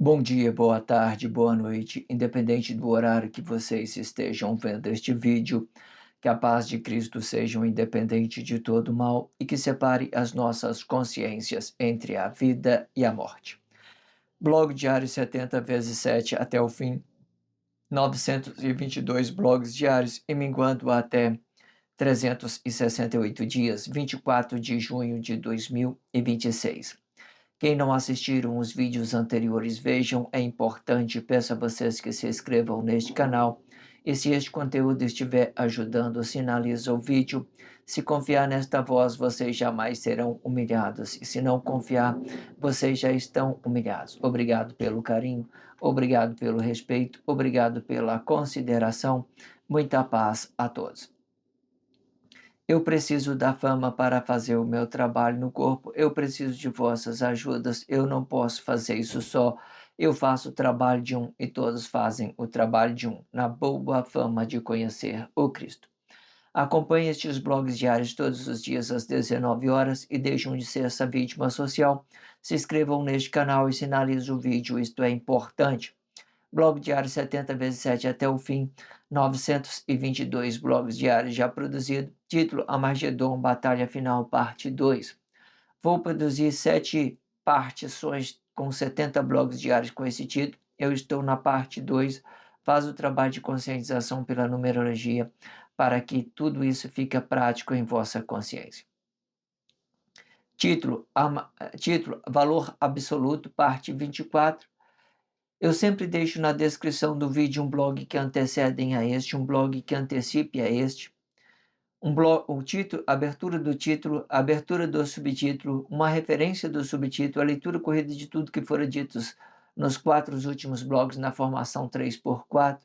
Bom dia, boa tarde, boa noite, independente do horário que vocês estejam vendo este vídeo, que a paz de Cristo seja independente de todo mal e que separe as nossas consciências entre a vida e a morte. Blog diário 70 vezes 7 até o fim, 922 blogs diários e minguando até 368 dias, 24 de junho de 2026. Quem não assistiram os vídeos anteriores, vejam, é importante, peço a vocês que se inscrevam neste canal. E se este conteúdo estiver ajudando, sinaliza o vídeo. Se confiar nesta voz, vocês jamais serão humilhados. E se não confiar, vocês já estão humilhados. Obrigado pelo carinho, obrigado pelo respeito, obrigado pela consideração. Muita paz a todos. Eu preciso da fama para fazer o meu trabalho no corpo. Eu preciso de vossas ajudas. Eu não posso fazer isso só. Eu faço o trabalho de um e todos fazem o trabalho de um, na boa fama de conhecer o Cristo. Acompanhe estes blogs diários todos os dias às 19 horas e deixem de ser essa vítima social. Se inscrevam neste canal e sinalizem o vídeo, isto é importante. Blog diário 70 vezes 7 até o fim, 922 blogs diários já produzidos. Título: Armagedon, Batalha Final, parte 2. Vou produzir 7 partições com 70 blogs diários com esse título. Eu estou na parte 2. Faz o trabalho de conscientização pela numerologia para que tudo isso fique prático em vossa consciência. Título: Valor Absoluto, parte 24. Eu sempre deixo na descrição do vídeo um blog que antecedem a este, um blog que antecipe a este, o título, abertura do título, abertura do subtítulo, uma referência do subtítulo, a leitura corrida de tudo que fora dito nos 4 últimos blogs na formação 3x4,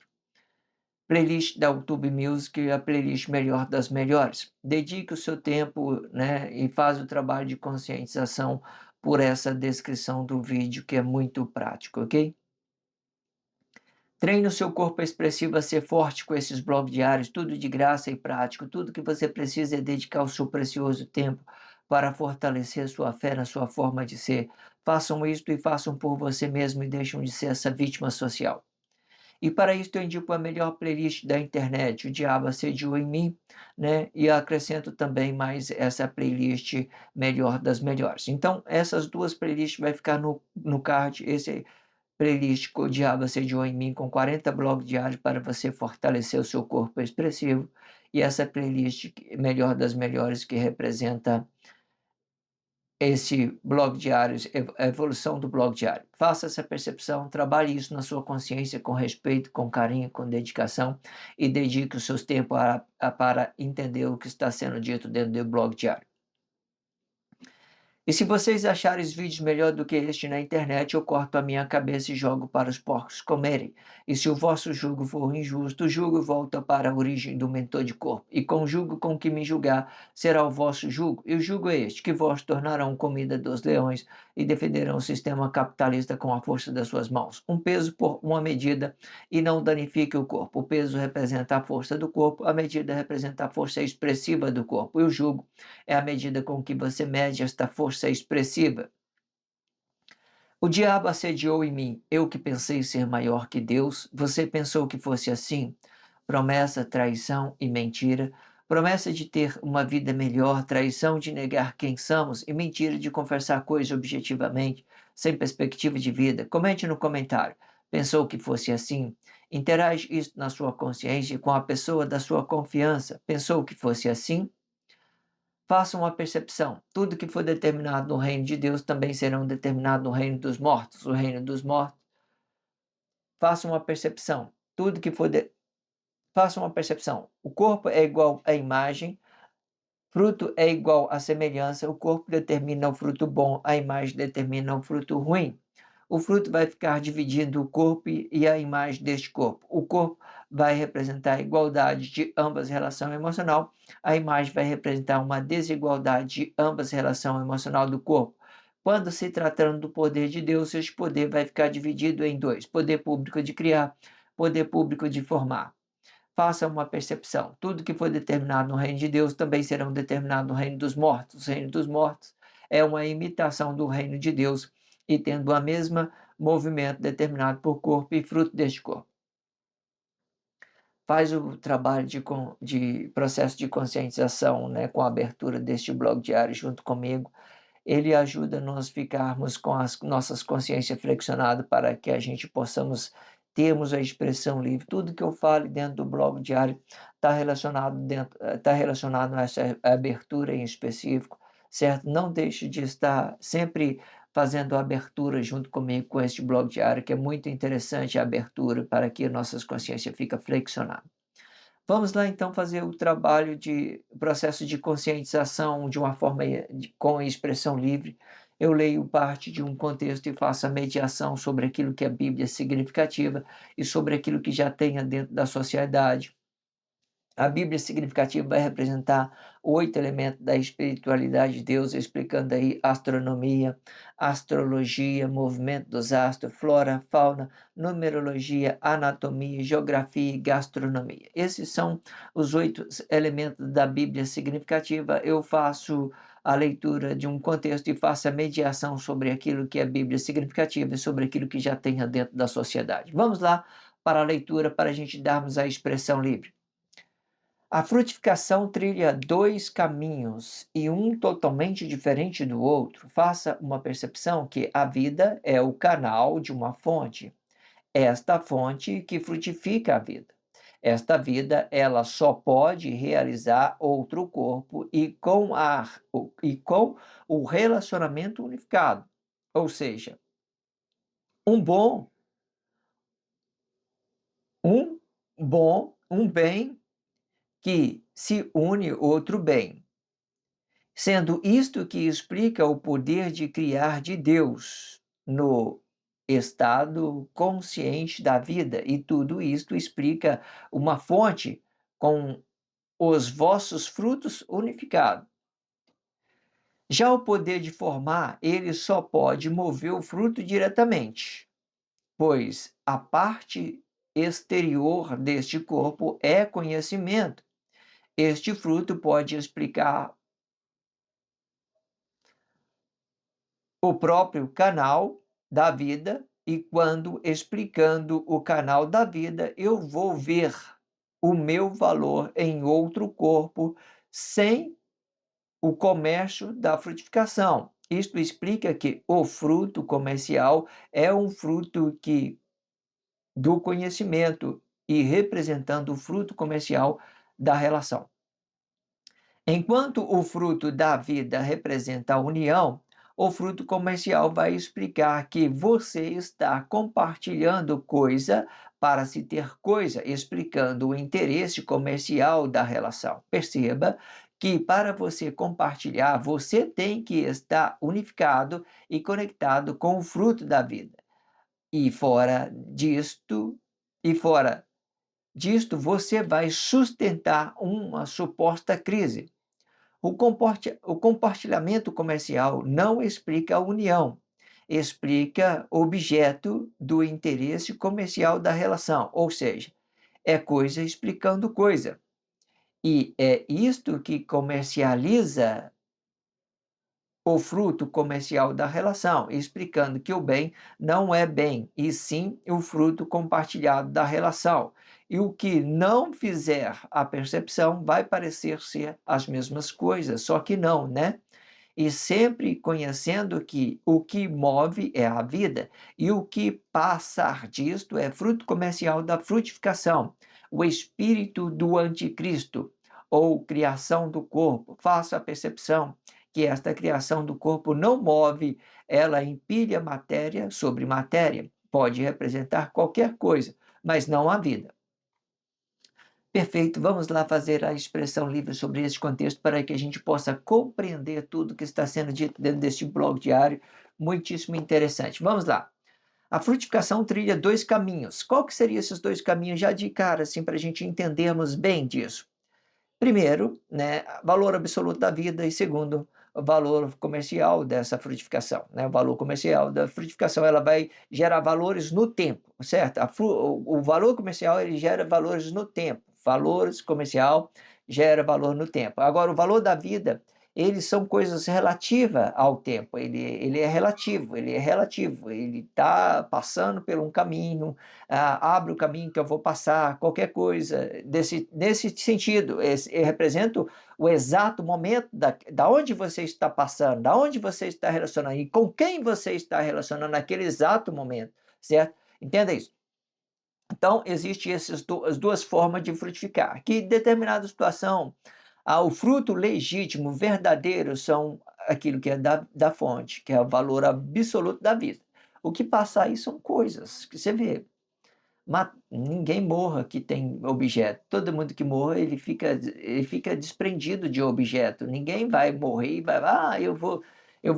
playlist da YouTube Music, a playlist melhor das melhores. Dedique o seu tempo, e faz o trabalho de conscientização por essa descrição do vídeo que é muito prático, ok? Treine o seu corpo expressivo a ser forte com esses blogs diários, tudo de graça e prático. Tudo que você precisa é dedicar o seu precioso tempo para fortalecer sua fé na sua forma de ser. Façam isto e façam por você mesmo e deixem de ser essa vítima social. E para isso eu indico a melhor playlist da internet, O Diabo Assediou em Mim, e acrescento também mais essa playlist melhor das melhores. Então, essas duas playlists vai ficar no card, esse playlist O Diabo Assediou em Mim, com 40 blogs diários para você fortalecer o seu corpo expressivo. E essa playlist melhor das melhores, que representa esse blog diário, a evolução do blog diário. Faça essa percepção, trabalhe isso na sua consciência com respeito, com carinho, com dedicação e dedique os seus tempos para entender o que está sendo dito dentro do blog diário. E se vocês acharem os vídeos melhor do que este na internet, eu corto a minha cabeça e jogo para os porcos comerem. E se o vosso jugo for injusto, o jugo volta para a origem do mentor de corpo. E com o jugo com que me julgar, será o vosso jugo. E o jugo é este, que vós tornarão comida dos leões e defenderão o sistema capitalista com a força das suas mãos. Um peso por uma medida e não danifique o corpo. O peso representa a força do corpo, a medida representa a força expressiva do corpo. E o jugo é a medida com que você mede esta força expressiva. O diabo assediou em mim, eu que pensei ser maior que Deus. Você pensou que fosse assim? Promessa, traição e mentira. Promessa de ter uma vida melhor, traição de negar quem somos e mentira de conversar coisas objetivamente, sem perspectiva de vida. Comente no comentário. Pensou que fosse assim? Interage isso na sua consciência com a pessoa da sua confiança. Pensou que fosse assim? Façam uma percepção. Tudo que for determinado no reino de Deus também será determinado no reino dos mortos. O reino dos mortos. Façam uma percepção. Tudo que for Façam uma percepção. O corpo é igual à imagem, fruto é igual à semelhança. O corpo determina o fruto bom, a imagem determina o fruto ruim. O fruto vai ficar dividindo o corpo e a imagem deste corpo. O corpo vai representar a igualdade de ambas relação emocional. A imagem vai representar uma desigualdade de ambas relação emocional do corpo. Quando se tratando do poder de Deus, este poder vai ficar dividido em dois: poder público de criar, poder público de formar. Faça uma percepção. Tudo que for determinado no reino de Deus também será determinado no reino dos mortos. O reino dos mortos é uma imitação do reino de Deus e tendo a mesma movimento determinado por corpo e fruto deste corpo. Faz o trabalho de processo de conscientização, né, com a abertura deste blog diário junto comigo. Ele ajuda nós ficarmos com as nossas consciências flexionadas para que a gente possamos termos a expressão livre. Tudo que eu falo dentro do blog diário está relacionado a essa abertura em específico, certo? Não deixe de estar sempre fazendo a abertura junto comigo com este blog diário, que é muito interessante a abertura para que nossas consciências fiquem flexionadas. Vamos lá então fazer o trabalho de processo de conscientização de uma forma com expressão livre. Eu leio parte de um contexto e faço a mediação sobre aquilo que a Bíblia é significativa e sobre aquilo que já tenha dentro da sociedade. A Bíblia significativa vai representar 8 elementos da espiritualidade de Deus, explicando aí astronomia, astrologia, movimento dos astros, flora, fauna, numerologia, anatomia, geografia e gastronomia. Esses são os 8 elementos da Bíblia significativa. Eu faço a leitura de um contexto e faço a mediação sobre aquilo que é Bíblia significativa e sobre aquilo que já tenha dentro da sociedade. Vamos lá para a leitura para a gente darmos a expressão livre. A frutificação trilha 2 caminhos e um totalmente diferente do outro. Faça uma percepção que a vida é o canal de uma fonte. Esta fonte que frutifica a vida. Esta vida, ela só pode realizar outro corpo e com o relacionamento unificado. Ou seja, um bom, um bem que se une outro bem. Sendo isto que explica o poder de criar de Deus no estado consciente da vida, e tudo isto explica uma fonte com os vossos frutos unificados. Já o poder de formar, ele só pode mover o fruto diretamente, pois a parte exterior deste corpo é conhecimento. Este fruto pode explicar o próprio canal da vida, e quando explicando o canal da vida, eu vou ver o meu valor em outro corpo sem o comércio da frutificação. Isto explica que o fruto comercial é um fruto do conhecimento e representando o fruto comercial da relação. Enquanto o fruto da vida representa a união, o fruto comercial vai explicar que você está compartilhando coisa para se ter coisa, explicando o interesse comercial da relação. Perceba que para você compartilhar, você tem que estar unificado e conectado com o fruto da vida. E fora disto, você vai sustentar uma suposta crise. O compartilhamento comercial não explica a união, explica objeto do interesse comercial da relação, ou seja, é coisa explicando coisa. E é isto que comercializa o fruto comercial da relação, explicando que o bem não é bem, e sim o fruto compartilhado da relação. E o que não fizer a percepção vai parecer ser as mesmas coisas, só que não, né? E sempre conhecendo que o que move é a vida, e o que passar disto é fruto comercial da frutificação, o espírito do anticristo, ou criação do corpo. Faça a percepção que esta criação do corpo não move, ela empilha matéria sobre matéria. Pode representar qualquer coisa, mas não a vida. Perfeito, vamos lá fazer a expressão livre sobre esse contexto para que a gente possa compreender tudo que está sendo dito dentro deste blog diário, muitíssimo interessante. Vamos lá. A frutificação trilha 2 caminhos. Qual que seriam esses 2 caminhos já de cara, assim, para a gente entendermos bem disso? Primeiro, né, valor absoluto da vida, e segundo, o valor comercial dessa frutificação, né? O valor comercial da frutificação, ela vai gerar valores no tempo, certo? O valor comercial, ele gera valores no tempo. Valores comercial gera valor no tempo. Agora, o valor da vida, eles são coisas relativas ao tempo, ele é relativo, ele está passando por um caminho, abre o caminho que eu vou passar, qualquer coisa nesse sentido, representa o exato momento da onde você está passando, da onde você está relacionando e com quem você está relacionando naquele exato momento, certo? Entenda isso. Então, existem as duas formas de frutificar. Que em determinada situação, o fruto legítimo, verdadeiro, são aquilo que é da fonte, que é o valor absoluto da vida. O que passa aí são coisas que você vê. Ninguém morra que tem objeto. Todo mundo que morra, ele fica desprendido de objeto. Ninguém vai morrer e vai, eu vou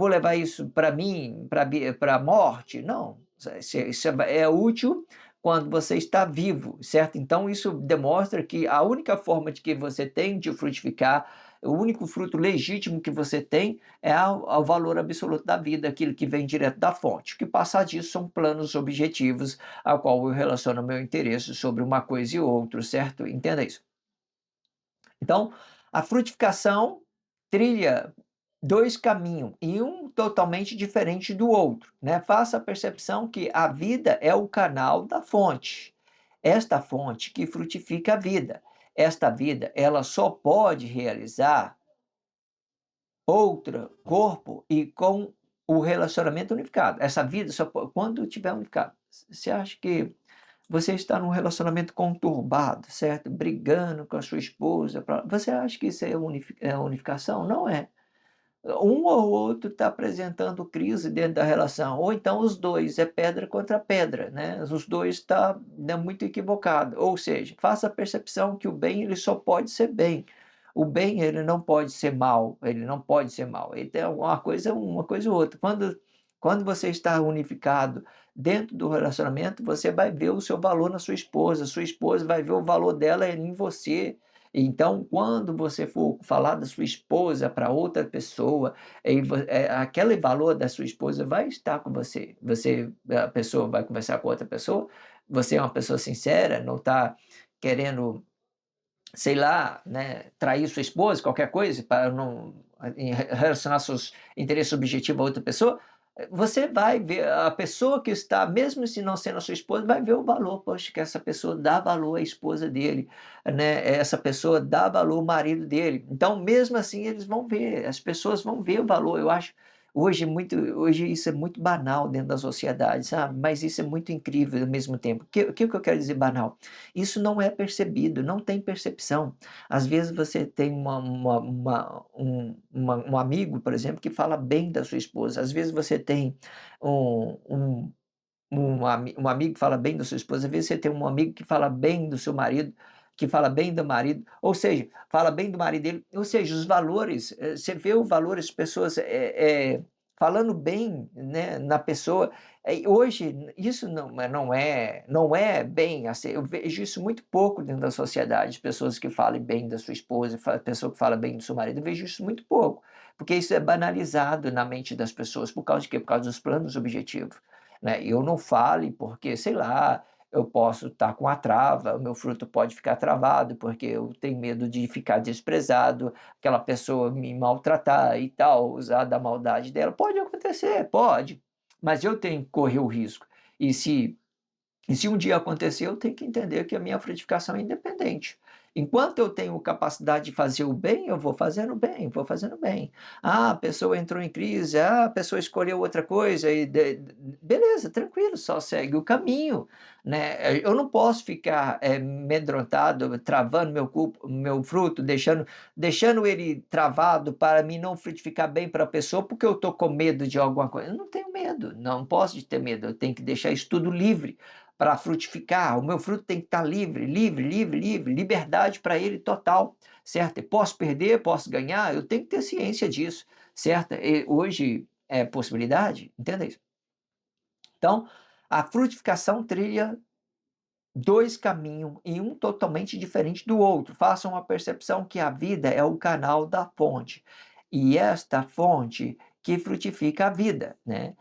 levar isso para mim, para a morte. Não, isso é útil quando você está vivo, certo? Então isso demonstra que a única forma de que você tem de frutificar, o único fruto legítimo que você tem é o valor absoluto da vida, aquilo que vem direto da fonte. O que passar disso são planos objetivos ao qual eu relaciono meu interesse sobre uma coisa e outra, certo? Entenda isso. Então, a frutificação trilha dois caminhos e um totalmente diferente do outro, né? Faça a percepção que a vida é o canal da fonte. Esta fonte que frutifica a vida. Esta vida, ela só pode realizar outro corpo e com o relacionamento unificado. Essa vida só pode, quando tiver unificado. Você acha que você está num relacionamento conturbado, certo? Brigando com a sua esposa. Você acha que isso é unificação? Não é. Um ou outro está apresentando crise dentro da relação, ou então os dois, é pedra contra pedra, né? Os dois estão muito equivocados. Ou seja, faça a percepção que o bem ele só pode ser bem. O bem ele não pode ser mal, ele não pode ser mal. Ele tem uma coisa ou outra. Quando você está unificado dentro do relacionamento, você vai ver o seu valor na sua esposa vai ver o valor dela em você. Então, quando você for falar da sua esposa para outra pessoa, aquele valor da sua esposa vai estar com você. A pessoa vai conversar com outra pessoa, você é uma pessoa sincera, não está querendo, sei lá, né, trair sua esposa, qualquer coisa, para não relacionar seus interesses objetivos a outra pessoa, você vai ver, a pessoa que está, mesmo se não sendo a sua esposa, vai ver o valor, poxa, que essa pessoa dá valor à esposa dele, né? Essa pessoa dá valor ao marido dele. Então, mesmo assim, eles vão ver, as pessoas vão ver o valor. Eu acho, hoje isso é muito banal dentro da sociedade, sabe? Mas isso é muito incrível ao mesmo tempo. O que eu quero dizer banal? Isso não é percebido, não tem percepção. Às vezes você tem um amigo, por exemplo, que fala bem da sua esposa. Às vezes você tem um, um, um amigo que fala bem da sua esposa. Às vezes você tem um amigo que fala bem do seu marido, que fala bem do marido, ou seja, fala bem do marido dele. Ou seja, os valores, você vê o valor, as pessoas falando bem, né, na pessoa. Hoje, isso não é bem assim. Eu vejo isso muito pouco dentro da sociedade, pessoas que falem bem da sua esposa, pessoa que fala bem do seu marido. Eu vejo isso muito pouco, porque isso é banalizado na mente das pessoas. Por causa de quê? Por causa dos planos objetivos, né? Eu não fale porque, sei lá, eu posso estar com a trava, o meu fruto pode ficar travado, porque eu tenho medo de ficar desprezado, aquela pessoa me maltratar e tal, usar da maldade dela. Pode acontecer, pode, mas eu tenho que correr o risco. E se um dia acontecer, eu tenho que entender que a minha frutificação é independente. Enquanto eu tenho capacidade de fazer o bem, eu vou fazendo bem, vou fazendo bem. A pessoa entrou em crise, a pessoa escolheu outra coisa, beleza, tranquilo, só segue o caminho, né? Eu não posso ficar amedrontado, travando meu fruto, deixando ele travado para mim não frutificar bem para a pessoa, porque eu estou com medo de alguma coisa. Eu não tenho medo, não posso de ter medo, eu tenho que deixar isso tudo livre para frutificar. O meu fruto tem que estar livre, livre, livre, livre, liberdade para ele total, certo? Eu posso perder, posso ganhar, eu tenho que ter ciência disso, certo? E hoje é possibilidade, entenda isso. Então, a frutificação trilha dois caminhos e um totalmente diferente do outro. Façam a percepção que a vida é o canal da fonte e esta fonte que frutifica a vida, né?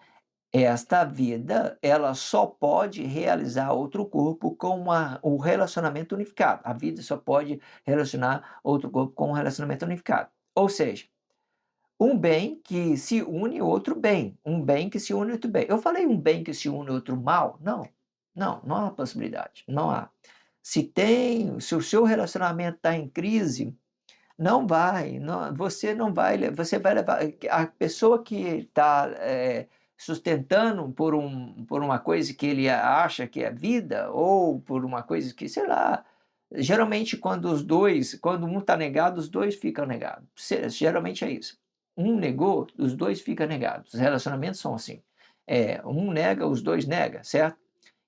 Esta vida, ela só pode realizar outro corpo com o relacionamento unificado. A vida só pode relacionar outro corpo com um relacionamento unificado. Ou seja, Um bem que se une outro bem, um bem que se une outro bem. Eu falei um bem que se une outro mal? Não, não há possibilidade, não há. Se o seu relacionamento está em crise, você não vai, você vai levar a pessoa que está sustentando por uma coisa que ele acha que é vida, ou por uma coisa que, sei lá, geralmente quando um está negado, os dois ficam negados. Geralmente é isso. Um negou, os dois ficam negados. Os relacionamentos são assim. Um nega, os dois negam, certo?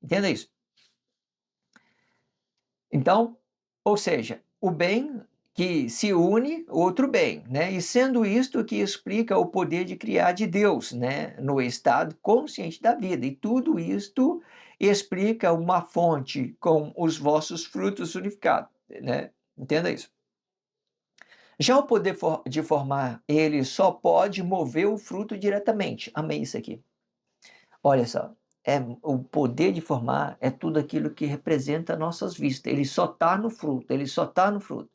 Entenda isso. Então, ou seja, o bem que se une, outro bem, né? E sendo isto que explica o poder de criar de Deus, né? No estado consciente da vida. E tudo isto explica uma fonte com os vossos frutos unificados, né? Entenda isso. Já o poder de formar, ele só pode mover o fruto diretamente. Amei isso aqui. Olha só, o poder de formar é tudo aquilo que representa nossas vistas. Ele só está no fruto, ele só está no fruto.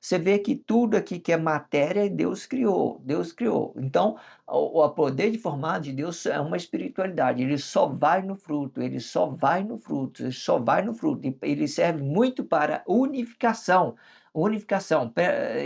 Você vê que tudo aqui que é matéria, Deus criou, Deus criou. Então, o poder de formar de Deus é uma espiritualidade, ele só vai no fruto, ele só vai no fruto, ele só vai no fruto. Ele serve muito para unificação. Unificação,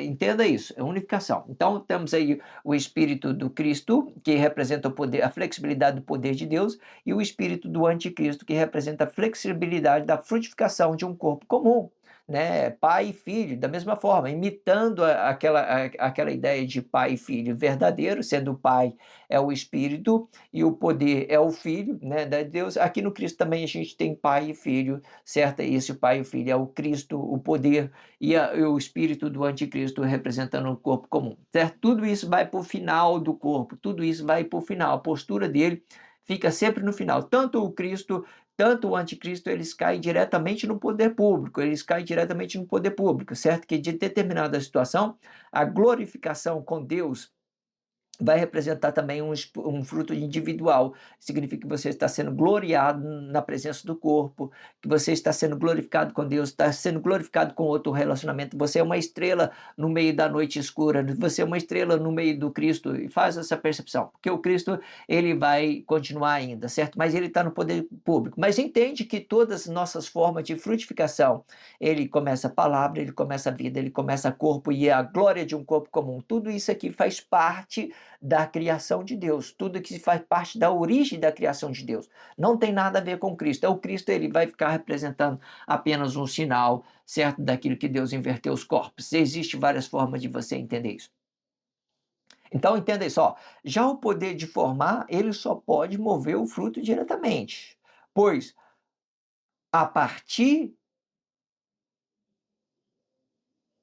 entenda isso, é unificação. Então, temos aí o Espírito do Cristo, que representa o poder, a flexibilidade do poder de Deus, e o Espírito do Anticristo, que representa a flexibilidade da frutificação de um corpo comum, né? Pai e filho, da mesma forma, imitando aquela ideia de pai e filho verdadeiro, sendo o pai é o Espírito e o poder é o Filho, né, de Deus. Aqui no Cristo também a gente tem pai e filho, certo? Esse pai e o filho é o Cristo, o poder e o espírito do anticristo representando o corpo comum, certo? Tudo isso vai para o final do corpo, tudo isso vai para o final, a postura dele fica sempre no final. Tanto o Cristo, tanto o anticristo, eles caem diretamente no poder público, certo? Que de determinada situação, a glorificação com Deus vai representar também um fruto individual. Significa que você está sendo gloriado na presença do corpo, que você está sendo glorificado com Deus, está sendo glorificado com outro relacionamento. Você é uma estrela no meio da noite escura, você é uma estrela no meio do Cristo, e faz essa percepção, porque o Cristo, ele vai continuar ainda, certo? Mas ele está no poder público. Mas entende que todas as nossas formas de frutificação, ele começa a palavra, ele começa a vida, ele começa a corpo, e a glória de um corpo comum. Tudo isso aqui faz parte da criação de Deus, tudo que faz parte da origem da criação de Deus. Não tem nada a ver com Cristo. O Cristo, ele vai ficar representando apenas um sinal, certo, daquilo que Deus inverteu os corpos. Existem várias formas de você entender isso. Então, entenda isso, ó. Já o poder de formar, ele só pode mover o fruto diretamente, pois a partir,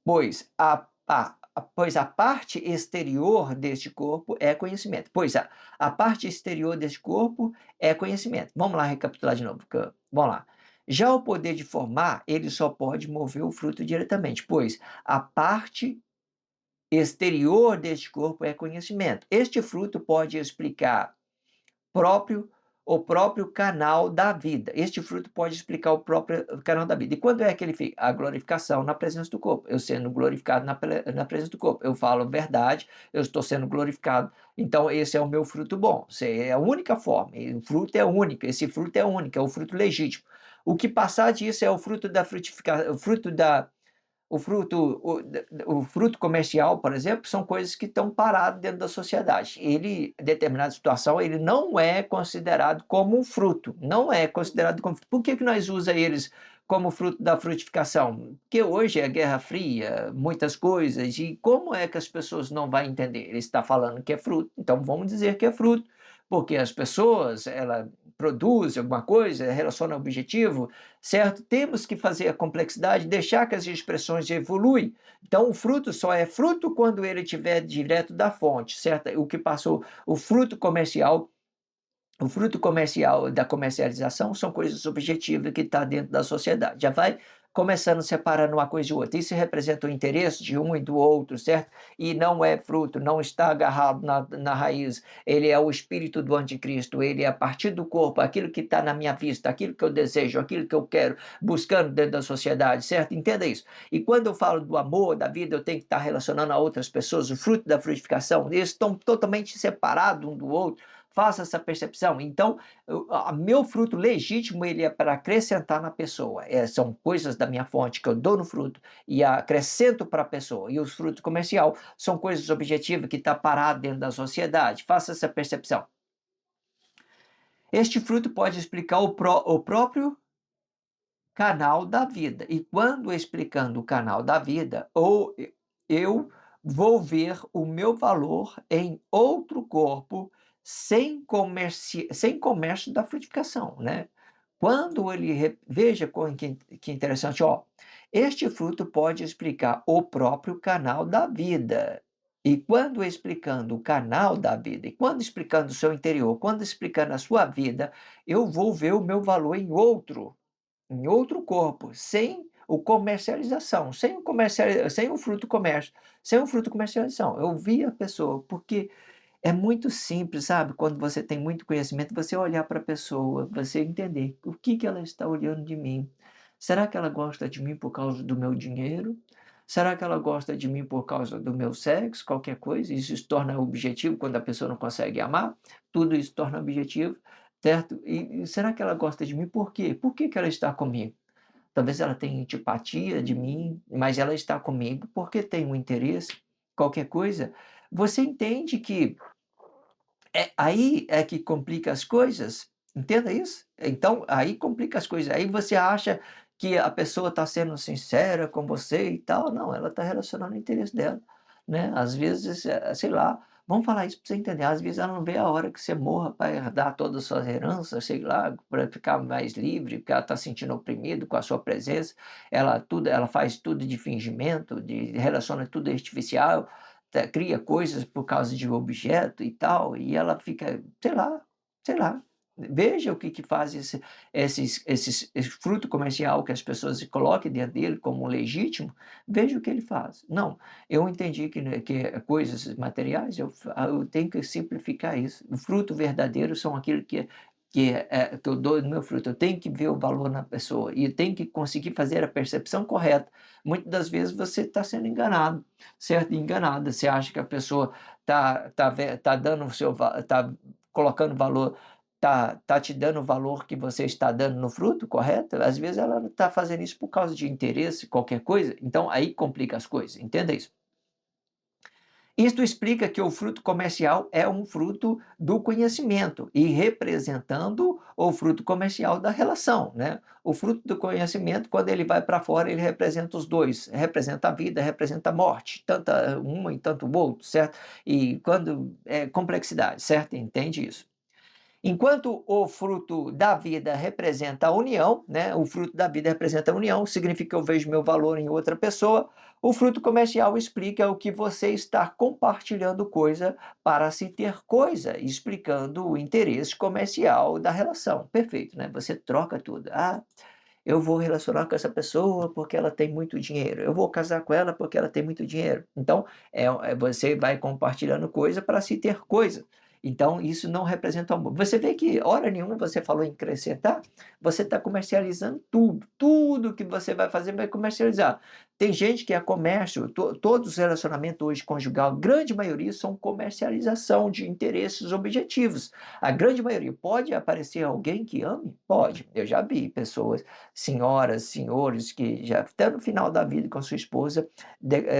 pois a parte exterior deste corpo é conhecimento. A parte exterior deste corpo é conhecimento. Vamos lá recapitular de novo. Vamos lá. Já o poder de formar, ele só pode mover o fruto diretamente, pois a parte exterior deste corpo é conhecimento. Este fruto pode explicar próprio o próprio canal da vida. Este fruto pode explicar o próprio canal da vida. E quando é que ele fica? A glorificação na presença do corpo. Eu sendo glorificado na presença do corpo. Eu falo verdade, eu estou sendo glorificado. Então, esse é o meu fruto bom. Essa é a única forma. O fruto é único. Esse fruto é único, é o fruto legítimo. O que passar disso é o fruto da frutificação, o fruto comercial, por exemplo, são coisas que estão paradas dentro da sociedade. Ele, em determinada situação, ele não é considerado como um fruto. Não é considerado como fruto. Por que nós usamos eles como fruto da frutificação? Porque hoje é Guerra Fria, muitas coisas, e como é que as pessoas não vão entender? Ele está falando que é fruto, então vamos dizer que é fruto, porque as pessoas, ela produz alguma coisa, relaciona objetivo, certo? Temos que fazer a complexidade, deixar que as expressões evoluem. Então, o fruto só é fruto quando ele estiver direto da fonte, certo? O que passou, o fruto comercial da comercialização são coisas objetivas que está dentro da sociedade. Já vai começando separando uma coisa de outra. Isso representa o interesse de um e do outro, certo? E não é fruto, não está agarrado na raiz. Ele é o espírito do anticristo, ele é a partir do corpo, aquilo que está na minha vista, aquilo que eu desejo, aquilo que eu quero, buscando dentro da sociedade, certo? Entenda isso. E quando eu falo do amor, da vida, eu tenho que estar relacionando a outras pessoas, o fruto da frutificação, eles estão totalmente separados um do outro. Faça essa percepção. Então, meu fruto legítimo ele é para acrescentar na pessoa. São coisas da minha fonte que eu dou no fruto e acrescento para a pessoa. E os frutos comercial são coisas objetivas que estão paradas dentro da sociedade. Faça essa percepção. Este fruto pode explicar o próprio canal da vida. E quando explicando o canal da vida, ou eu vou ver o meu valor em outro corpo sem comércio da frutificação, né? Quando ele veja que interessante, ó, este fruto pode explicar o próprio canal da vida. E quando explicando o canal da vida, e quando explicando o seu interior, quando explicando a sua vida, eu vou ver o meu valor em outro corpo, sem o comercialização, sem o fruto comércio, sem o fruto comercialização. Eu vi a pessoa, porque é muito simples, sabe? Quando você tem muito conhecimento, você olhar para a pessoa, você entender o que ela está olhando de mim. Será que ela gosta de mim por causa do meu dinheiro? Será que ela gosta de mim por causa do meu sexo? Qualquer coisa. Isso se torna objetivo quando a pessoa não consegue amar. Tudo isso torna objetivo, certo? E será que ela gosta de mim por quê? Por que ela está comigo? Talvez ela tenha antipatia de mim, mas ela está comigo porque tem um interesse, qualquer coisa. Você entende que aí é que complica as coisas, entenda isso. Então, aí complica as coisas. Aí você acha que a pessoa está sendo sincera com você e tal. Não, ela está relacionando o interesse dela, né? Às vezes, sei lá, vamos falar isso para você entender. Às vezes ela não vê a hora que você morra para herdar todas as suas heranças, sei lá, para ficar mais livre, porque ela está sentindo oprimido com a sua presença. Ela faz tudo de fingimento, relaciona tudo artificial, cria coisas por causa de um objeto e tal, e ela fica, sei lá. Veja o que faz esse fruto comercial que as pessoas colocam dentro dele como legítimo, veja o que ele faz. Não, eu entendi que coisas materiais, eu tenho que simplificar isso. O fruto verdadeiro são aquilo que eu dou no meu fruto. Eu tenho que ver o valor na pessoa e eu tenho que conseguir fazer a percepção correta. Muitas das vezes você está sendo enganado, certo? Enganada. Você acha que a pessoa tá dando tá colocando valor, tá te dando o valor que você está dando no fruto, correto? Às vezes ela está fazendo isso por causa de interesse, qualquer coisa. Então aí complica as coisas. Entenda isso. Isto explica que o fruto comercial é um fruto do conhecimento e representando o fruto comercial da relação, né? O fruto do conhecimento, quando ele vai para fora, ele representa os dois, representa a vida, representa a morte, tanto um e tanto o outro, certo? E quando é complexidade, certo? Entende isso? Enquanto o fruto da vida representa a união, né? O fruto da vida representa a união, significa que eu vejo meu valor em outra pessoa. O fruto comercial explica o que você está compartilhando coisa para se ter coisa, explicando o interesse comercial da relação. Perfeito, né? Você troca tudo. Ah, eu vou relacionar com essa pessoa porque ela tem muito dinheiro. Eu vou casar com ela porque ela tem muito dinheiro. Então, você vai compartilhando coisa para se ter coisa. Então, isso não representa amor. Você vê que, hora nenhuma, você falou em acrescentar, você está comercializando tudo. Tudo que você vai fazer vai comercializar. Tem gente que é comércio, todos os relacionamentos hoje conjugal, grande maioria são comercialização de interesses objetivos. A grande maioria. Pode aparecer alguém que ame? Pode. Eu já vi pessoas, senhoras, senhores, que já até no final da vida com a sua esposa,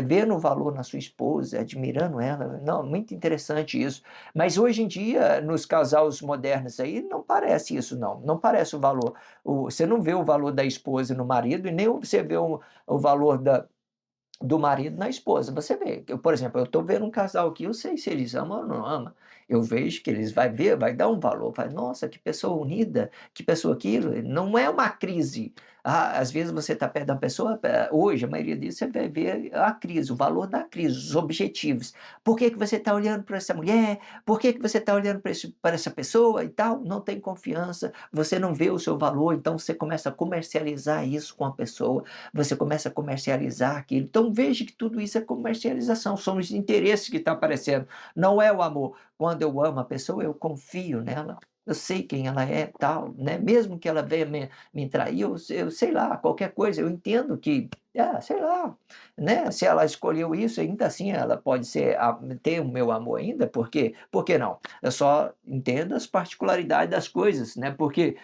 vendo o valor na sua esposa, admirando ela. Não, muito interessante isso. Mas hoje em dia, nos casais modernos aí, não parece isso, não. Não parece o valor. Você não vê o valor da esposa no marido e nem você vê o valor do marido na esposa. Você vê, por exemplo, eu estou vendo um casal aqui, eu sei se eles amam ou não amam. Eu vejo que eles vai ver, vai dar um valor, vai, nossa, que pessoa unida, que pessoa aquilo. Não é uma crise. Às vezes você está perto da pessoa, hoje a maioria disso você vai ver a crise, o valor da crise, os objetivos. Por que que você está olhando para essa mulher? Por que que você está olhando para essa pessoa e tal? Não tem confiança, você não vê o seu valor, então você começa a comercializar isso com a pessoa, você começa a comercializar aquilo. Então veja que tudo isso é comercialização, são os interesses que estão aparecendo, não é o amor. Quando eu amo a pessoa, eu confio nela, eu sei quem ela é, tal, né? Mesmo que ela venha me trair, eu sei lá, qualquer coisa, eu entendo que, sei lá, né? Se ela escolheu isso, ainda assim ela pode ser, ter o meu amor ainda, por que não? Eu só entendo as particularidades das coisas, né? Porque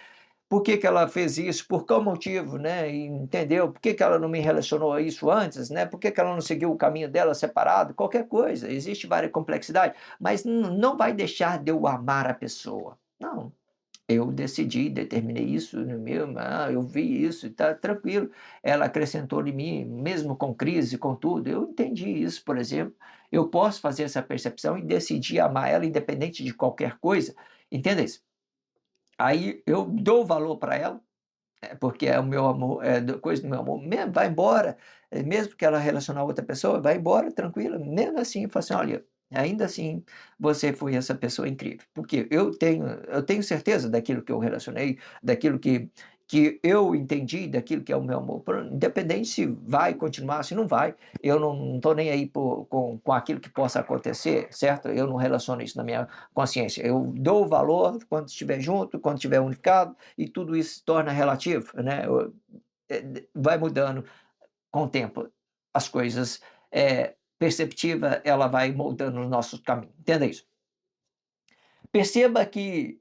por que que ela fez isso? Por qual motivo, né? E entendeu? Por que que ela não me relacionou a isso antes, né? Por que que ela não seguiu o caminho dela separado? Qualquer coisa, existe várias complexidades, mas não vai deixar de eu amar a pessoa. Não, eu decidi, determinei isso no meu, eu vi isso, está tranquilo. Ela acrescentou em mim, mesmo com crise, com tudo, eu entendi isso, por exemplo. Eu posso fazer essa percepção e decidir amar ela independente de qualquer coisa, entende isso? Aí eu dou valor para ela, porque é o meu amor, é coisa do meu amor, mesmo, vai embora, mesmo que ela relacionar a outra pessoa, vai embora tranquila, mesmo assim, eu falo assim: "Olha, ainda assim você foi essa pessoa incrível", porque eu tenho certeza daquilo que eu relacionei, daquilo que eu entendi, daquilo que é o meu amor, independente se vai continuar, se não vai, eu não estou nem aí com aquilo que possa acontecer, certo? Eu não relaciono isso na minha consciência, eu dou valor quando estiver junto, quando estiver unificado, e tudo isso se torna relativo, né? Vai mudando com o tempo as coisas, perceptiva, ela vai moldando o nosso caminho, entenda isso. Perceba que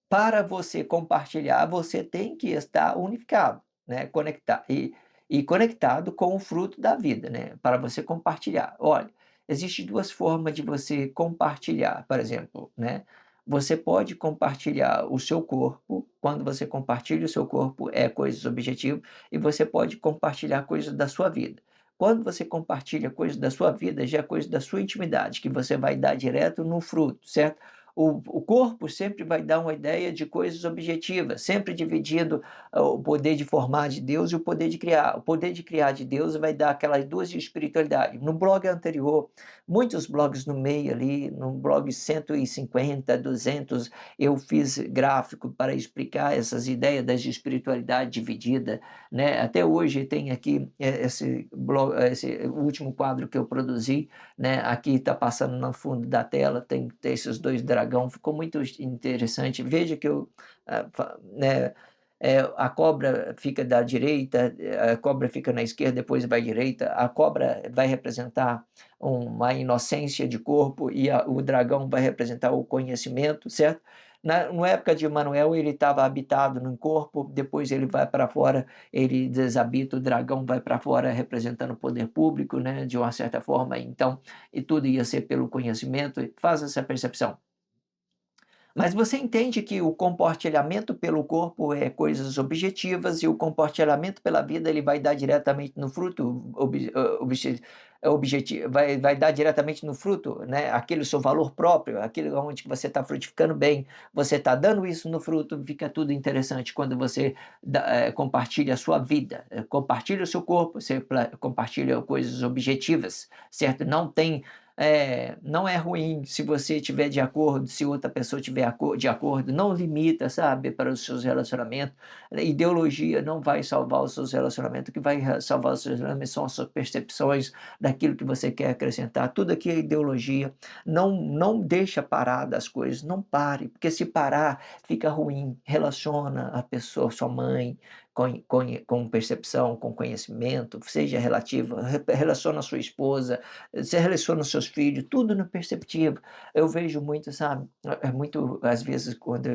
para você compartilhar, você tem que estar unificado, né, conectado com o fruto da vida, né, para você compartilhar. Olha, existe 2 formas de você compartilhar, por exemplo, né, você pode compartilhar o seu corpo, quando você compartilha o seu corpo é coisas objetivas, e você pode compartilhar coisas da sua vida. Quando você compartilha coisas da sua vida, já é coisa da sua intimidade, que você vai dar direto no fruto, certo? O corpo sempre vai dar uma ideia de coisas objetivas, sempre dividindo o poder de formar de Deus e o poder de criar. O poder de criar de Deus vai dar aquelas duas de espiritualidade. No blog anterior, muitos blogs no meio ali, no blog 150, 200, eu fiz gráfico para explicar essas ideias da espiritualidade dividida, né? Até hoje tem aqui esse blog, esse último quadro que eu produzi, né? Aqui está passando no fundo da tela, tem esses dois dragão, ficou muito interessante. Veja que né, a cobra fica da direita, a cobra fica na esquerda, depois vai à direita. A cobra vai representar uma inocência de corpo e o dragão vai representar o conhecimento, certo? Na época de Manuel, ele estava habitado no corpo, depois ele vai para fora, ele desabita, o dragão vai para fora representando o poder público, né, de uma certa forma, então, e tudo ia ser pelo conhecimento, faz essa percepção. Mas você entende que o compartilhamento pelo corpo é coisas objetivas e o compartilhamento pela vida ele vai dar diretamente no fruto vai dar diretamente no fruto, né? Aquele seu valor próprio, aquele onde você está frutificando bem, você está dando isso no fruto, fica tudo interessante quando você compartilha a sua vida, compartilha o seu corpo, você compartilha coisas objetivas, certo? Não é ruim se você estiver de acordo, se outra pessoa estiver de acordo, não limita, sabe, para os seus relacionamentos. Ideologia não vai salvar os seus relacionamentos, o que vai salvar os seus relacionamentos são as suas percepções daquilo que você quer acrescentar. Tudo aqui é ideologia. Não deixa parar das coisas, não pare, porque se parar fica ruim. Relaciona a pessoa, sua mãe, com percepção, com conhecimento, seja relativo, relaciona a sua esposa, você relaciona os seus filhos, tudo no perceptivo. Eu vejo muito, sabe, muito, às vezes, quando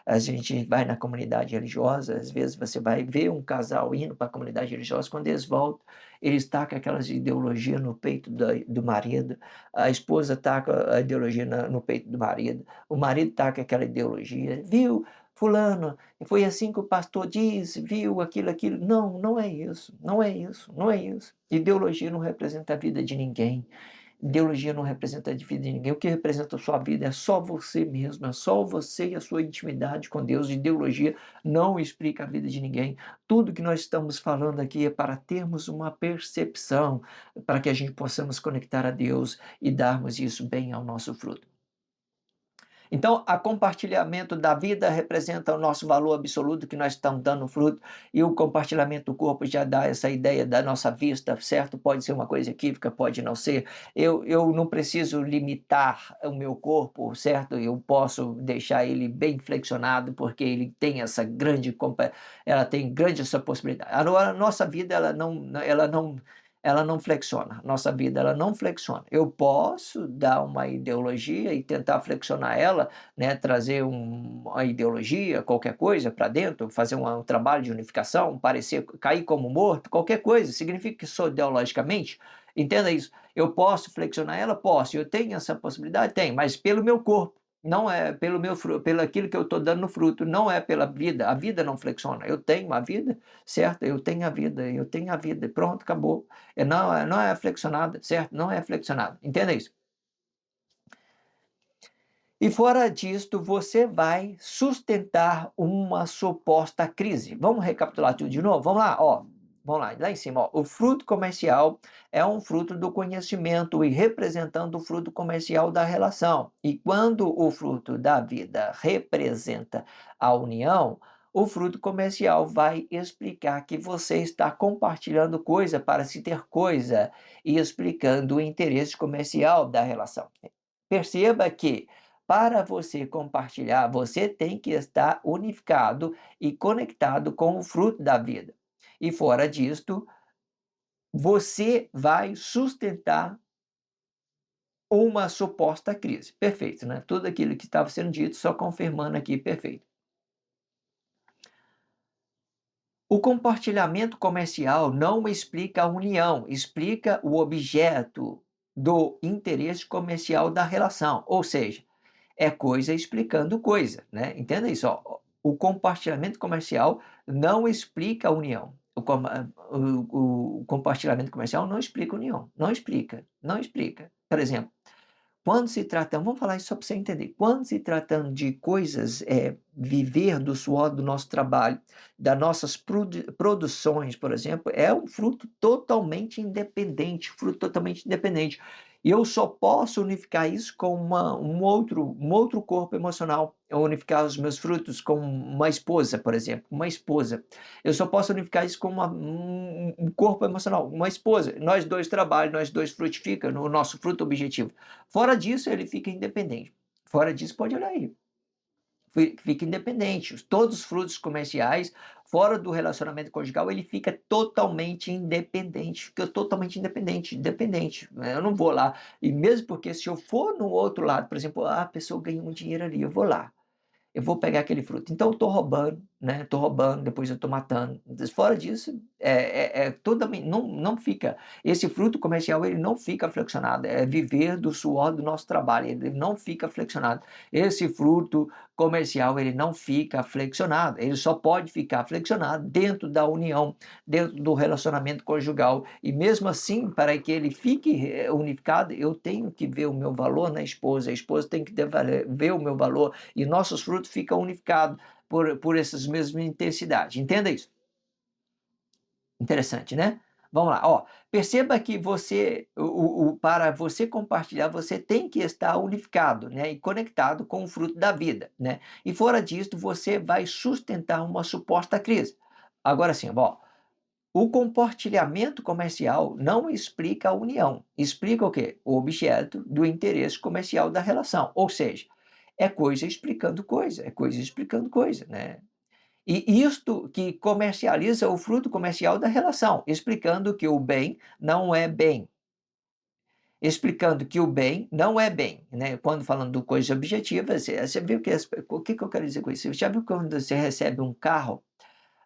a gente vai na comunidade religiosa, às vezes você vai ver um casal indo para a comunidade religiosa, quando eles voltam, eles tacam aquelas ideologias no peito do marido, a esposa taca a ideologia no peito do marido, o marido taca aquela ideologia, viu? Fulano, foi assim que o pastor disse, viu aquilo. Não, não é isso, não é isso, não é isso. Ideologia não representa a vida de ninguém. Ideologia não representa a vida de ninguém. O que representa a sua vida é só você mesmo, é só você e a sua intimidade com Deus. Ideologia não explica a vida de ninguém. Tudo que nós estamos falando aqui é para termos uma percepção, para que a gente possamos conectar a Deus e darmos isso bem ao nosso fruto. Então, o compartilhamento da vida representa o nosso valor absoluto que nós estamos dando fruto, e o compartilhamento do corpo já dá essa ideia da nossa vista, certo? Pode ser uma coisa equívoca, pode não ser. Eu não preciso limitar o meu corpo, certo? Eu posso deixar ele bem flexionado, porque ele tem ela tem grande essa possibilidade. A nossa vida, ela não flexiona, nossa vida ela não flexiona. Eu posso dar uma ideologia e tentar flexionar ela, né, trazer uma ideologia, qualquer coisa para dentro, fazer um trabalho de unificação, parecer, cair como morto, qualquer coisa, significa que sou ideologicamente? Entenda isso. Eu posso flexionar ela? Posso. Eu tenho essa possibilidade? Tenho, mas pelo meu corpo. Não é pelo meu fruto, pelo aquilo que eu estou dando no fruto, não é pela vida. A vida não flexiona. Eu tenho a vida, certo? Eu tenho a vida, pronto, acabou. Não é flexionada, certo? Não é flexionada. Entenda isso. E fora disto, você vai sustentar uma suposta crise. Vamos recapitular tudo de novo? Vamos lá, ó. Vamos lá em cima, ó. O fruto comercial é um fruto do conhecimento e representando o fruto comercial da relação. E quando o fruto da vida representa a união, o fruto comercial vai explicar que você está compartilhando coisa para se ter coisa e explicando o interesse comercial da relação. Perceba que para você compartilhar, você tem que estar unificado e conectado com o fruto da vida. E fora disto, você vai sustentar uma suposta crise. Perfeito, né? Tudo aquilo que estava sendo dito, só confirmando aqui, perfeito. O compartilhamento comercial não explica a união, explica o objeto do interesse comercial da relação. Ou seja, é coisa explicando coisa, né? Entenda isso, ó. O compartilhamento comercial não explica a união. O compartilhamento comercial não explica a união. Não explica, não explica. Por exemplo, quando se trata, vamos falar isso só para você entender. Quando se tratando de coisas, viver do suor do nosso trabalho, das nossas produções, por exemplo, é um fruto totalmente independente, fruto totalmente independente. E eu só posso unificar isso com um outro corpo emocional. Eu unificar os meus frutos com uma esposa, por exemplo, uma esposa. Eu só posso unificar isso com um corpo emocional, uma esposa. Nós dois trabalhamos, nós dois frutificamos no nosso fruto objetivo. Fora disso, ele fica independente. Fora disso, pode olhar aí. Fica independente. Todos os frutos comerciais, fora do relacionamento conjugal, ele fica totalmente independente. Fica totalmente independente, independente. Eu não vou lá. E mesmo porque se eu for no outro lado, por exemplo, a pessoa ganha um dinheiro ali, eu vou lá. Eu vou pegar aquele fruto. Então eu estou roubando, né? Estou roubando, depois eu estou matando. Fora disso, totalmente, não fica. Esse fruto comercial ele não fica flexionado. É viver do suor do nosso trabalho. Ele não fica flexionado. Esse fruto comercial ele não fica flexionado. Ele só pode ficar flexionado dentro da união, dentro do relacionamento conjugal. E mesmo assim, para que ele fique unificado, eu tenho que ver o meu valor na esposa. A esposa tem que ver o meu valor e nossos frutos ficam unificados por essas mesmas intensidades. Entenda isso. Interessante, né? Vamos lá, ó. Perceba que para você compartilhar, você tem que estar unificado, né? E conectado com o fruto da vida, né? E fora disso, você vai sustentar uma suposta crise. Agora sim, ó. O compartilhamento comercial não explica a união. Explica o quê? O objeto do interesse comercial da relação. Ou seja, é coisa explicando coisa, é coisa explicando coisa, né? E isto que comercializa o fruto comercial da relação, explicando que o bem não é bem. Explicando que o bem não é bem, né? Quando falando de coisas objetivas, você viu que o que eu quero dizer com isso? Você já viu quando você recebe um carro,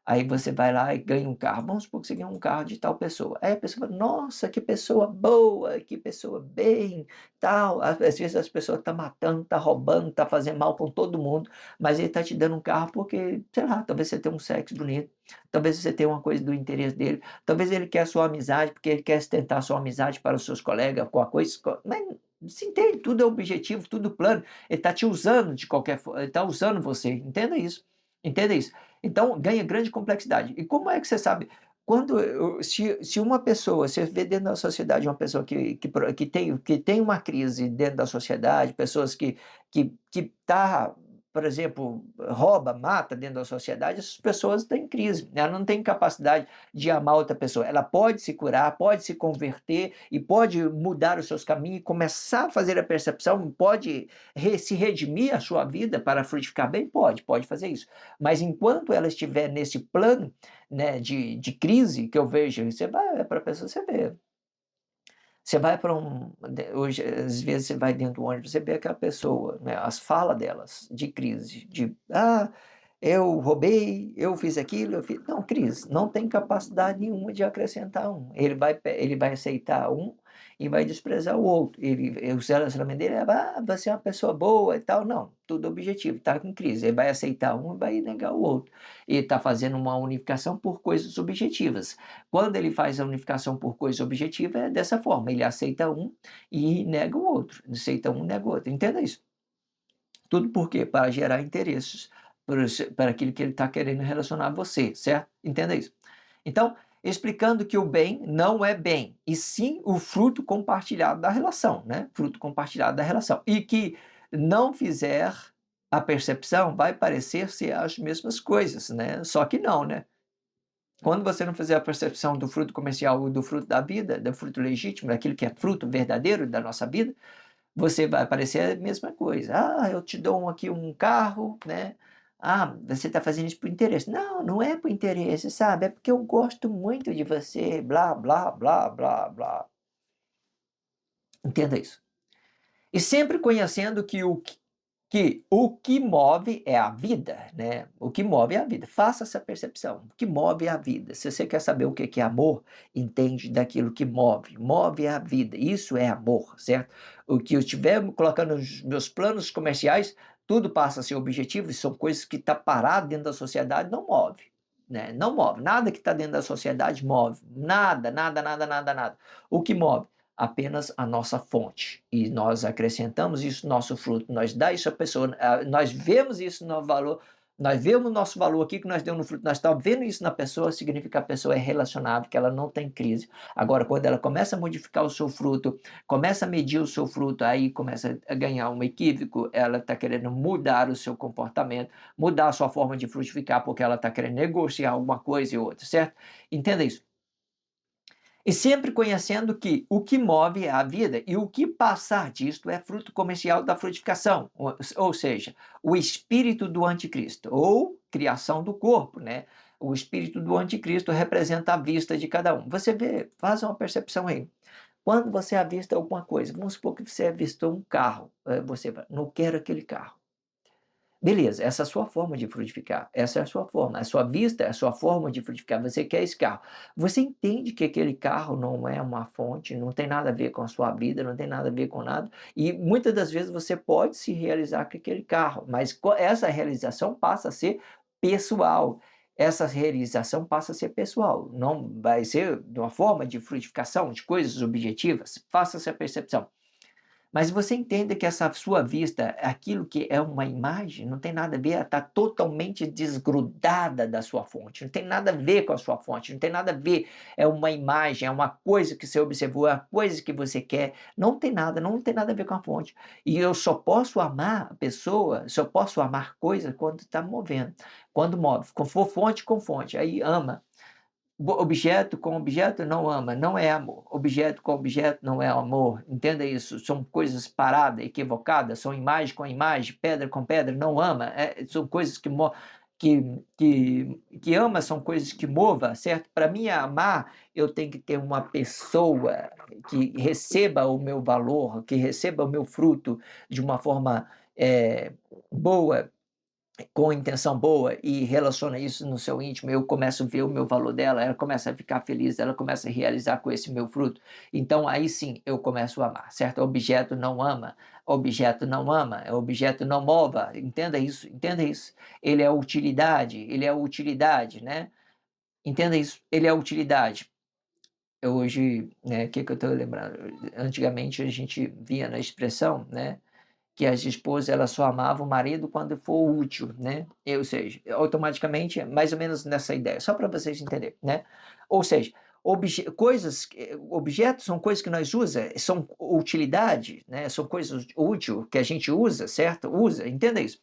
Aí você vai lá e ganha um carro. Vamos supor que você ganhou um carro de tal pessoa. Aí a pessoa fala: "Nossa, que pessoa boa, que pessoa bem, tal". Às vezes as pessoas estão matando, estão roubando, estão fazendo mal com todo mundo, mas ele está te dando um carro porque, sei lá, talvez você tenha um sexo bonito, talvez você tenha uma coisa do interesse dele, talvez ele quer a sua amizade, porque ele quer sustentar a sua amizade para os seus colegas, com a coisa, mas se entende, tudo é objetivo, tudo plano. Ele está te usando de qualquer forma, ele está usando você, entenda isso, entenda isso. Então, ganha grande complexidade. E como é que você sabe? Quando se uma pessoa, você vê dentro da sociedade uma pessoa que tem uma crise dentro da sociedade, pessoas que tá, por exemplo, rouba, mata dentro da sociedade, essas pessoas têm crise, né? Ela não tem capacidade de amar outra pessoa. Ela pode se curar, pode se converter e pode mudar os seus caminhos, começar a fazer a percepção, pode se redimir a sua vida para frutificar bem? Pode fazer isso. Mas enquanto ela estiver nesse plano, né, de crise que eu vejo, você vai para a pessoa, você vê. Você vai para hoje, às vezes você vai dentro do ônibus, você vê aquela pessoa, né, as falas delas de crise, eu roubei, eu fiz aquilo, eu fiz. Não, crise, não tem capacidade nenhuma de acrescentar um. Ele vai aceitar um e vai desprezar o outro. O relacionamento dele é: você é uma pessoa boa e tal. Não, tudo objetivo, está com crise. Ele vai aceitar um e vai negar o outro. E está fazendo uma unificação por coisas objetivas. Quando ele faz a unificação por coisa objetiva, é dessa forma: ele aceita um e nega o outro. Aceita um e nega o outro. Entenda isso. Tudo por quê? Para gerar interesses para aquilo que ele está querendo relacionar a você, certo? Entenda isso. Então, explicando que o bem não é bem, e sim o fruto compartilhado da relação, né? Fruto compartilhado da relação. E que não fizer a percepção, vai parecer ser as mesmas coisas, né? Só que não, né? Quando você não fizer a percepção do fruto comercial, do fruto da vida, do fruto legítimo, daquilo que é fruto verdadeiro da nossa vida, você vai parecer a mesma coisa. Eu te dou aqui um carro, né? Você está fazendo isso por interesse. Não, não é por interesse, sabe? É porque eu gosto muito de você, blá, blá, blá, blá, blá. Entenda isso. E sempre conhecendo que o que move é a vida, né? O que move é a vida. Faça essa percepção. O que move é a vida. Se você quer saber o que é amor, entende daquilo que move. Move é a vida. Isso é amor, certo? O que eu estiver colocando nos meus planos comerciais, tudo passa a ser objetivo, e são coisas que estão paradas dentro da sociedade, não move. Né? Não move. Nada que está dentro da sociedade move. Nada, nada, nada, nada, nada. O que move? Apenas a nossa fonte. E nós acrescentamos isso no nosso fruto, nós dá isso à pessoa, nós vemos isso no valor, nós vemos o nosso valor aqui que nós demos no fruto, nós estamos vendo isso na pessoa, significa que a pessoa é relacionável, que ela não tem crise. Agora, quando ela começa a modificar o seu fruto, começa a medir o seu fruto, aí começa a ganhar um equívoco, ela está querendo mudar o seu comportamento, mudar a sua forma de frutificar, porque ela está querendo negociar alguma coisa e outra, certo? Entenda isso. E sempre conhecendo que o que move é a vida e o que passar disto é fruto comercial da frutificação, ou seja, o espírito do anticristo, ou criação do corpo, né? O espírito do anticristo representa a vista de cada um. Você vê, faz uma percepção aí. Quando você avista alguma coisa, vamos supor que você avistou um carro, você fala: não quero aquele carro. Beleza, essa é a sua forma de frutificar, essa é a sua forma, a sua vista é a sua forma de frutificar, você quer esse carro. Você entende que aquele carro não é uma fonte, não tem nada a ver com a sua vida, não tem nada a ver com nada, e muitas das vezes você pode se realizar com aquele carro, mas essa realização passa a ser pessoal. Essa realização passa a ser pessoal, não vai ser de uma forma de frutificação, de coisas objetivas. Faça essa percepção. Mas você entende que essa sua vista, aquilo que é uma imagem, não tem nada a ver, ela está totalmente desgrudada da sua fonte, não tem nada a ver com a sua fonte, não tem nada a ver, é uma imagem, é uma coisa que você observou, é uma coisa que você quer, não tem nada a ver com a fonte. E eu só posso amar a pessoa, só posso amar coisa quando está movendo, quando move, com for fonte com fonte, aí ama. Objeto com objeto não ama, não é amor. Objeto com objeto não é amor. Entenda isso. São coisas paradas, equivocadas, são imagem com imagem, pedra com pedra, não ama. São coisas que ama, são coisas que mova, certo? Para mim amar, eu tenho que ter uma pessoa que receba o meu valor, que receba o meu fruto de uma forma boa, com intenção boa e relaciona isso no seu íntimo, eu começo a ver o meu valor dela, ela começa a ficar feliz, ela começa a realizar com esse meu fruto. Então aí sim eu começo a amar, certo? Objeto não ama, objeto não mova, entenda isso, entenda isso. Ele é utilidade, né? Entenda isso, ele é utilidade. Eu hoje, né, o que que eu estou lembrando? Antigamente a gente via na expressão, né, que as esposas elas só amavam o marido quando for útil, né? Ou seja, automaticamente, mais ou menos nessa ideia, só para vocês entenderem, né? Ou seja, objetos são coisas que nós usa, são utilidade, né? São coisas úteis que a gente usa, certo? Usa, entenda isso.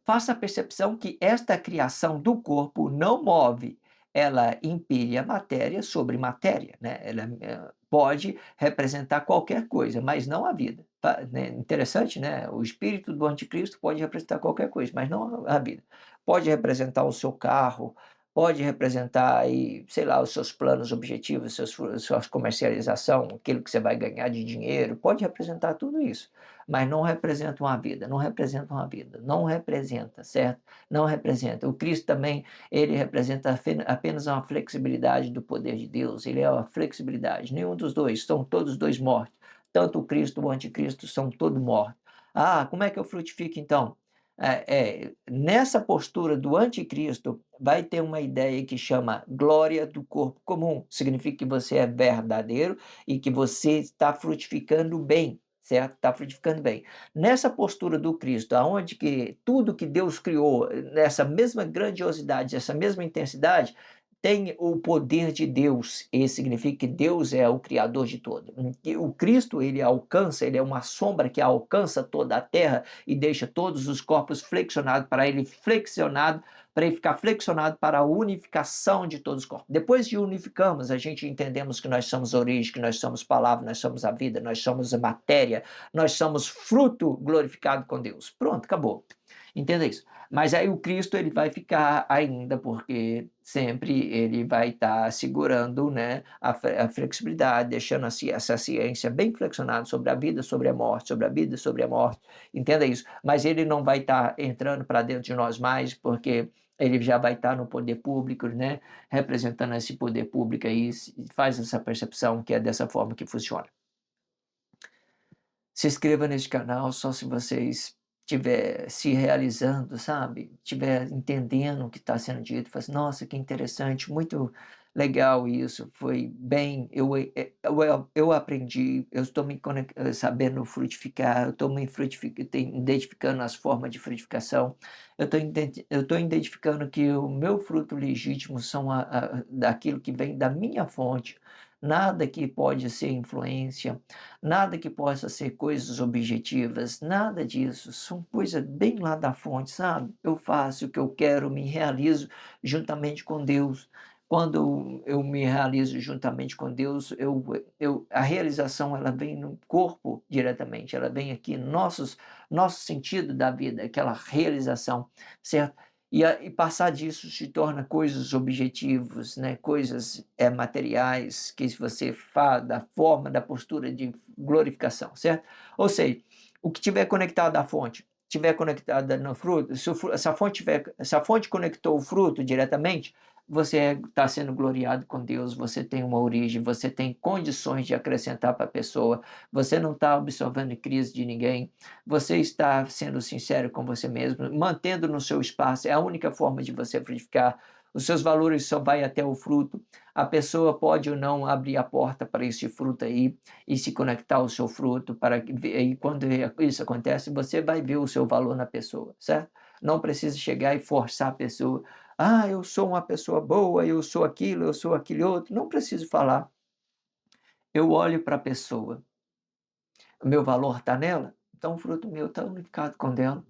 Faça a percepção que esta criação do corpo não move, ela impele a matéria sobre matéria, né? Ela pode representar qualquer coisa, mas não a vida. Tá, né? Interessante, né? O espírito do anticristo pode representar qualquer coisa, mas não a vida. Pode representar o seu carro, pode representar aí, sei lá, os seus planos objetivos, sua comercialização, aquilo que você vai ganhar de dinheiro, pode representar tudo isso, mas não representa uma vida, não representa uma vida, não representa, certo? Não representa. O Cristo também, ele representa apenas uma flexibilidade do poder de Deus, ele é uma flexibilidade. Nenhum dos dois, estão todos dois mortos. Tanto o Cristo e o anticristo são todos mortos. Ah, como é que eu frutifico então? Nessa postura do anticristo, vai ter uma ideia que chama glória do corpo comum. Significa que você é verdadeiro e que você está frutificando bem, certo? Está frutificando bem. Nessa postura do Cristo, aonde que tudo que Deus criou, nessa mesma grandiosidade, essa mesma intensidade, tem o poder de Deus. Isso significa que Deus é o criador de tudo. E o Cristo, ele alcança, ele é uma sombra que alcança toda a terra e deixa todos os corpos flexionados para ele ficar flexionado para a unificação de todos os corpos. Depois de unificamos, a gente entendemos que nós somos origem, que nós somos palavra, nós somos a vida, nós somos a matéria, nós somos fruto glorificado com Deus. Pronto, acabou. Entenda isso. Mas aí o Cristo ele vai ficar ainda, porque sempre ele vai estar segurando, né, a flexibilidade, deixando assim, essa ciência bem flexionada sobre a vida, sobre a morte, sobre a vida, sobre a morte. Entenda isso. Mas ele não vai estar entrando para dentro de nós mais, porque ele já vai estar no poder público, né, representando esse poder público aí, faz essa percepção que é dessa forma que funciona. Se inscreva nesse canal só se vocês estiver se realizando, sabe, estiver entendendo o que está sendo dito, fala assim: "Nossa, que interessante, muito legal isso, foi bem, eu aprendi, eu estou sabendo frutificar, eu estou identificando as formas de frutificação, eu estou identificando que o meu fruto legítimo são daquilo que vem da minha fonte, nada que pode ser influência, nada que possa ser coisas objetivas, nada disso, são coisas bem lá da fonte, sabe? Eu faço o que eu quero, me realizo juntamente com Deus. Quando eu me realizo juntamente com Deus, a realização ela vem no corpo diretamente, ela vem aqui no nosso sentido da vida, aquela realização, certo? E passar disso se torna coisas objetivas, né? Coisas materiais que você faz da forma, da postura de glorificação, certo? Ou seja, o que tiver conectado à fonte, tiver conectada no fruto, se a fonte conectou o fruto diretamente, você está sendo gloriado com Deus, você tem uma origem, você tem condições de acrescentar para a pessoa, você não está absorvendo crise de ninguém, você está sendo sincero com você mesmo, mantendo no seu espaço, é a única forma de você frutificar. Os seus valores só vai até o fruto. A pessoa pode ou não abrir a porta para esse fruto aí e se conectar ao seu fruto para que e quando isso acontece, você vai ver o seu valor na pessoa, certo? Não precisa chegar e forçar a pessoa. Ah, eu sou uma pessoa boa, eu sou aquilo, eu sou aquele outro. Não preciso falar. Eu olho para a pessoa. O meu valor está nela? Então o fruto meu está unificado com dela.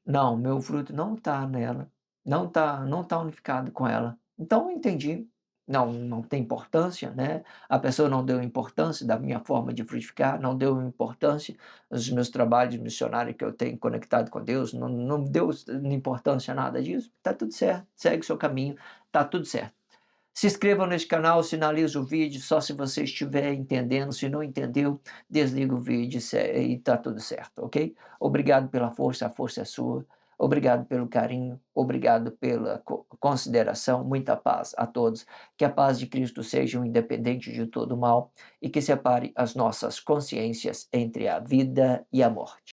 Não, meu fruto não está nela, não tá unificado com ela. Então eu entendi, não tem importância, né, a pessoa não deu importância da minha forma de frutificar, não deu importância aos meus trabalhos missionários que eu tenho conectado com Deus, não deu importância a nada disso, está tudo certo, segue o seu caminho, está tudo certo. Se inscreva nesse canal, sinaliza o vídeo, só se você estiver entendendo, se não entendeu, desliga o vídeo e está tudo certo, ok? Obrigado pela força, a força é sua. Obrigado pelo carinho, obrigado pela consideração, muita paz a todos. Que a paz de Cristo seja um independente de todo mal e que separe as nossas consciências entre a vida e a morte.